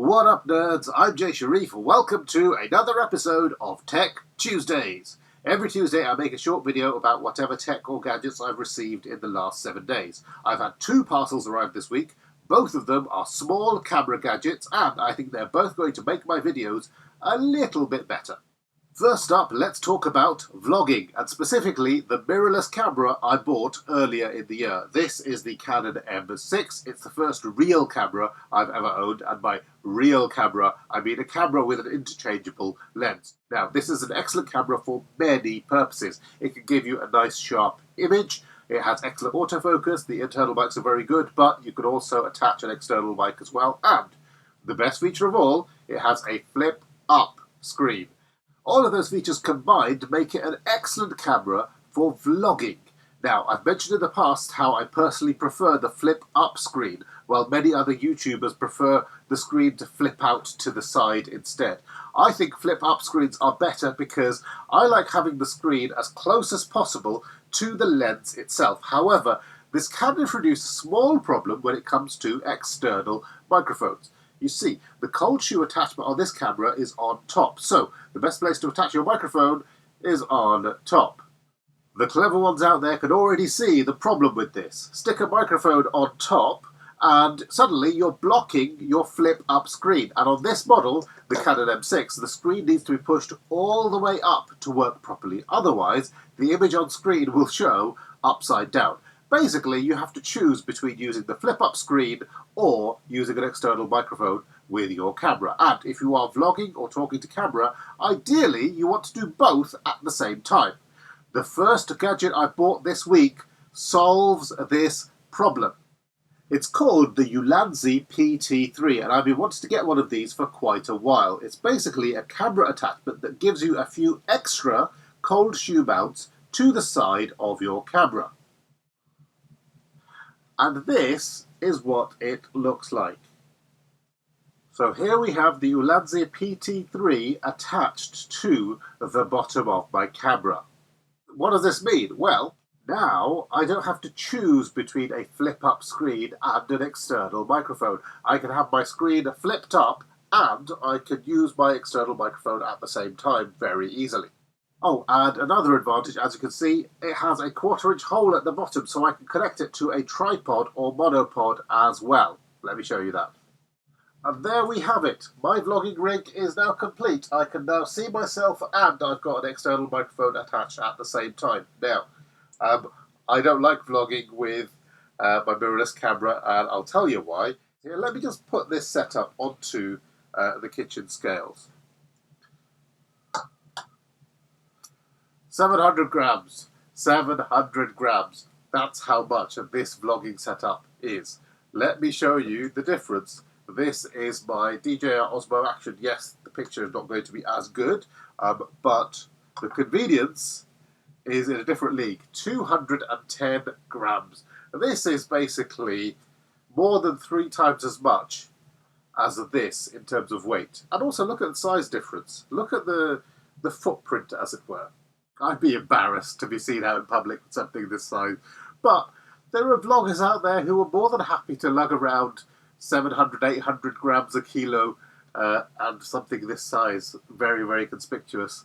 What up, nerds? I'm Jay Sharif. Welcome to another episode of Tech Tuesdays. Every Tuesday I make a short video about whatever tech or gadgets I've received in the last 7 days. I've had 2 parcels arrive this week. Both of them are small camera gadgets, and I think they're both going to make my videos a little bit better. First up, let's talk about vlogging, and specifically the mirrorless camera I bought earlier in the year. This is the Canon M6. It's the first real camera I've ever owned, and by real camera, I mean a camera with an interchangeable lens. Now, this is an excellent camera for many purposes. It can give you a nice sharp image. It has excellent autofocus. The internal mics are very good, but you can also attach an external mic as well. And the best feature of all, it has a flip-up screen. All of those features combined make it an excellent camera for vlogging. Now, I've mentioned in the past how I personally prefer the flip-up screen, while many other YouTubers prefer the screen to flip out to the side instead. I think flip-up screens are better because I like having the screen as close as possible to the lens itself. However, this can introduce a small problem when it comes to external microphones. You see, the cold shoe attachment on this camera is on top, so the best place to attach your microphone is on top. The clever ones out there can already see the problem with this. Stick a microphone on top and suddenly you're blocking your flip-up screen. And on this model, the Canon M6, the screen needs to be pushed all the way up to work properly. Otherwise, the image on screen will show upside down. Basically, you have to choose between using the flip-up screen or using an external microphone with your camera. And if you are vlogging or talking to camera, ideally you want to do both at the same time. The first gadget I bought this week solves this problem. It's called the Ulanzi PT-3, and I've been wanting to get one of these for quite a while. It's basically a camera attachment that gives you a few extra cold shoe mounts to the side of your camera. And this is what it looks like. So here we have the Ulanzi PT-3 attached to the bottom of my camera. What does this mean? Well, now I don't have to choose between a flip-up screen and an external microphone. I can have my screen flipped up and I can use my external microphone at the same time very easily. Oh, and another advantage, as you can see, it has a 1/4-inch hole at the bottom, so I can connect it to a tripod or monopod as well. Let me show you that. And there we have it. My vlogging rig is now complete. I can now see myself and I've got an external microphone attached at the same time. Now, I don't like vlogging with my mirrorless camera, and I'll tell you why. Here, let me just put this setup onto the kitchen scales. 700 grams. 700 grams. That's how much of this vlogging setup is. Let me show you the difference. This is my DJI Osmo Action. Yes, the picture is not going to be as good, but the convenience is in a different league. 210 grams. This is basically more than 3 times as much as this in terms of weight. And also look at the size difference. Look at the footprint, as it were. I'd be embarrassed to be seen out in public with something this size. But there are vloggers out there who are more than happy to lug around 700, 800 grams a kilo and something this size. Very, very conspicuous.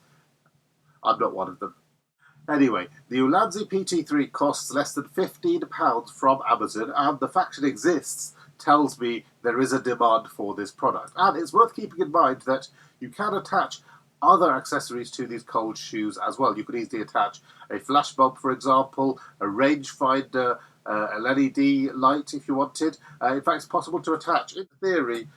I'm not one of them. Anyway, the Ulanzi PT-3 costs less than £15 from Amazon, and the fact it exists tells me there is a demand for this product. And it's worth keeping in mind that you can attach other accessories to these cold shoes as well. You could easily attach a flash bulb, for example, a rangefinder, an LED light if you wanted. In fact, it's possible to attach, in theory,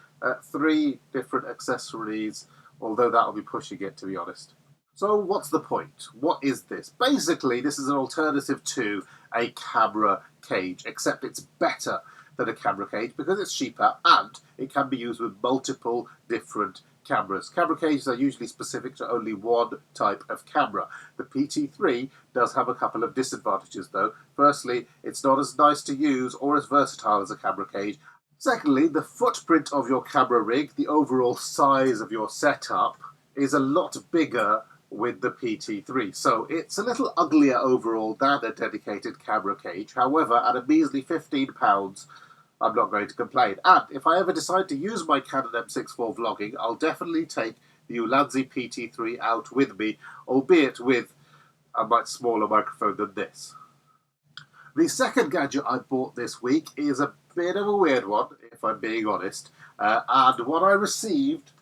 3 different accessories, although that'll be pushing it, to be honest. So what's the point? What is this? Basically, this is an alternative to a camera cage, except it's better than a camera cage because it's cheaper and it can be used with multiple different cameras. Camera cages are usually specific to only one type of camera. The PT-3 does have a couple of disadvantages though. Firstly, it's not as nice to use or as versatile as a camera cage. Secondly, the footprint of your camera rig, the overall size of your setup, is a lot bigger with the PT-3, so it's a little uglier overall than a dedicated camera cage. However, at a measly £15, I'm not going to complain. And if I ever decide to use my Canon M6 for vlogging, I'll definitely take the Ulanzi PT-3 out with me, albeit with a much smaller microphone than this. The second gadget I bought this week is a bit of a weird one, if I'm being honest, and what I received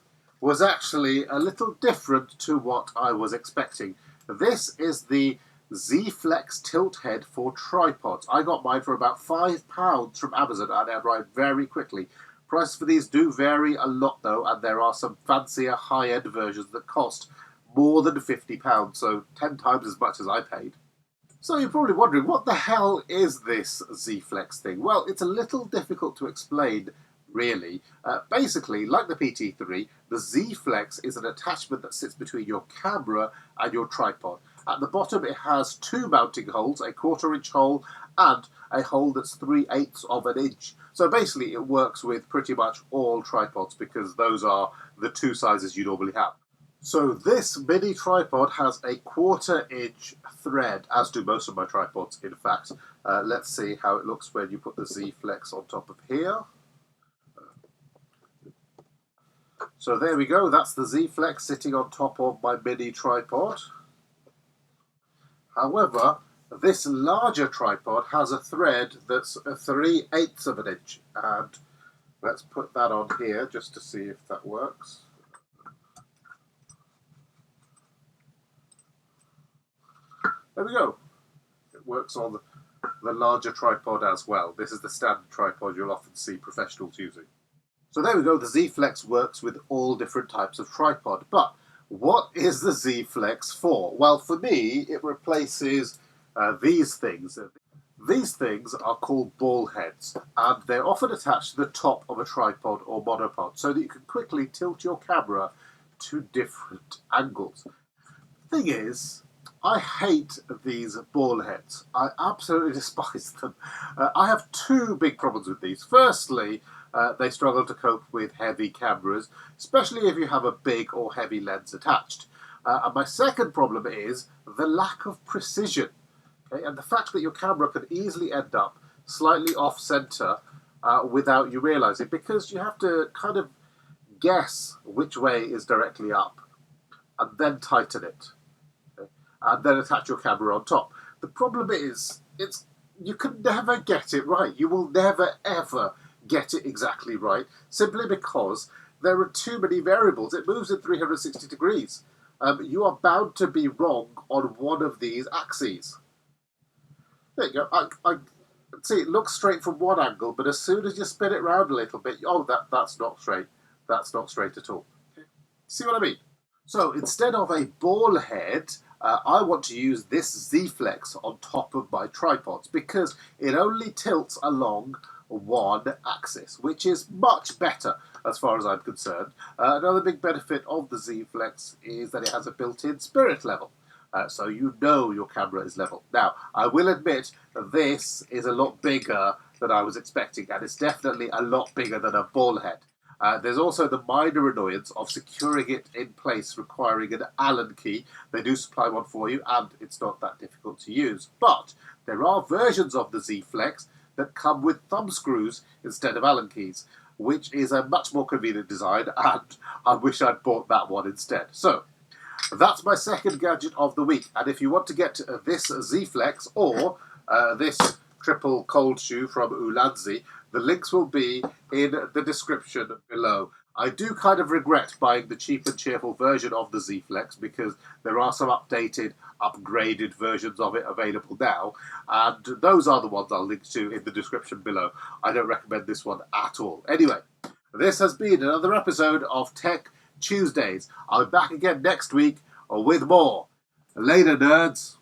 was actually a little different to what I was expecting. This is the Z Flex tilt head for tripods. I got mine for about £5 from Amazon and it arrived very quickly. Prices for these do vary a lot though, and there are some fancier high-end versions that cost more than £50, so 10 times as much as I paid. So you're probably wondering, what the hell is this Z Flex thing? Well, it's a little difficult to explain, really. Basically, like the PT-3, the Z Flex is an attachment that sits between your camera and your tripod. At the bottom it has two mounting holes, a 1/4 inch hole and a hole that's 3/8 of an inch. So basically it works with pretty much all tripods because those are the two sizes you normally have. So this mini tripod has a 1/4 inch thread, as do most of my tripods in fact. Let's see how it looks when you put the Z Flex on top of here. So there we go, that's the Z Flex sitting on top of my mini tripod. However, this larger tripod has a thread that's 3/8 of an inch, and let's put that on here just to see if that works. There we go. It works on the larger tripod as well. This is the standard tripod you'll often see professionals using. So there we go, the Z Flex works with all different types of tripod, but what is the Z Flex for? Well, for me, it replaces these things. These things are called ball heads, and they're often attached to the top of a tripod or monopod so that you can quickly tilt your camera to different angles. The thing is, I hate these ball heads. I absolutely despise them. I have two big problems with these. Firstly, they struggle to cope with heavy cameras, especially if you have a big or heavy lens attached. And my second problem is the lack of precision, okay? And the fact that your camera can easily end up slightly off-center without you realising, because you have to kind of guess which way is directly up and then tighten it, okay? And then attach your camera on top. The problem is, you can never get it right. You will never, ever get it exactly right, simply because there are too many variables. It moves in 360 degrees. You are bound to be wrong on one of these axes. There you go. I see it looks straight from one angle, but as soon as you spin it around a little bit, oh, that's not straight. That's not straight at all. Okay. See what I mean? So instead of a ball head, I want to use this Z Flex on top of my tripods because it only tilts along one axis, which is much better as far as I'm concerned. Another big benefit of the Z Flex is that it has a built-in spirit level, so you know your camera is level. Now, I will admit that this is a lot bigger than I was expecting, and it's definitely a lot bigger than a ball head. There's also the minor annoyance of securing it in place requiring an Allen key. They do supply one for you, and it's not that difficult to use. But there are versions of the Z Flex that come with thumb screws instead of Allen keys, which is a much more convenient design, and I wish I'd bought that one instead. So, that's my second gadget of the week, and if you want to get this Z Flex or this triple cold shoe from Ulanzi, the links will be in the description below. I do kind of regret buying the cheap and cheerful version of the Z Flex because there are some upgraded versions of it available now, and those are the ones I'll link to in the description below. I don't recommend this one at all. Anyway, this has been another episode of Tech Tuesdays. I'll be back again next week with more. Later, nerds.